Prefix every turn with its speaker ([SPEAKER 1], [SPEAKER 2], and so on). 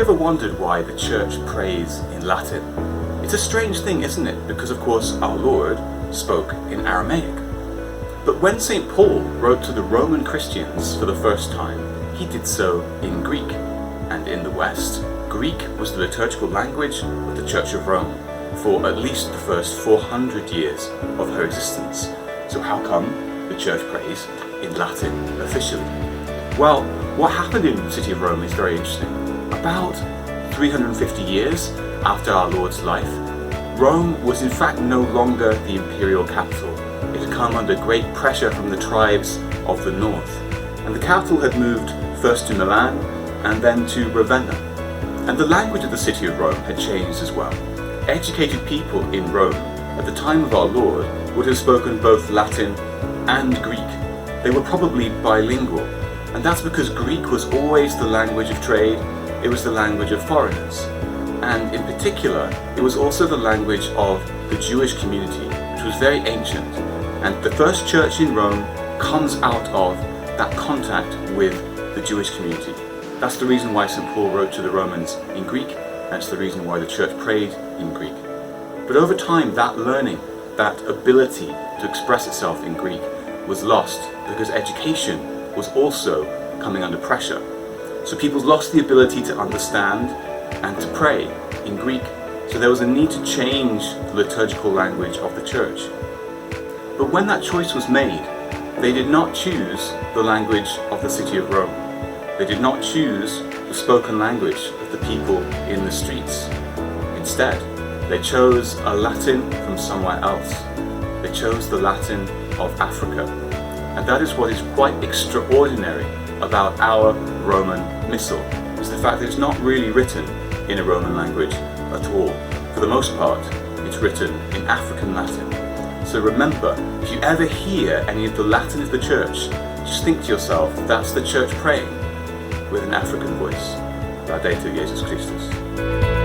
[SPEAKER 1] ever wondered why the church prays in Latin? It's a strange thing, isn't it? Because of course our Lord spoke in Aramaic. But when St. Paul wrote to the Roman Christians for the first time, he did so in Greek. And in the West, Greek was the liturgical language of the Church of Rome for at least the first 400 years of her existence. So how come the church prays in Latin officially? Well, what happened in the city of Rome is very interesting. About 350 years after our Lord's life, Rome was in fact no longer the imperial capital. It had come under great pressure from the tribes of the north, and the capital had moved first to Milan and then to Ravenna. And the language of the city of Rome had changed as well. Educated people in Rome at the time of our Lord would have spoken both Latin and Greek. They were probably bilingual, and that's because Greek was always the language of trade. It was the language of foreigners, and in particular it was also the language of the Jewish community, which was very ancient, and the first church in Rome comes out of that contact with the Jewish community. That's the reason why St. Paul wrote to the Romans in Greek. That's the reason why the church prayed in Greek. But over time, that learning, that ability to express itself in Greek was lost because education was also coming under pressure. So people lost the ability to understand and to pray in Greek. So there was a need to change the liturgical language of the church. But when that choice was made, they did not choose the language of the city of Rome. They did not choose the spoken language of the people in the streets. Instead, they chose a Latin from somewhere else. They chose the Latin of Africa. And that is what is quite extraordinary about our Roman Missal, is the fact that it's not really written in a Roman language at all. For the most part, it's written in African Latin. So remember, if you ever hear any of the Latin of the church, just think to yourself, that's the church praying with an African voice. Laudetur Jesus Christus.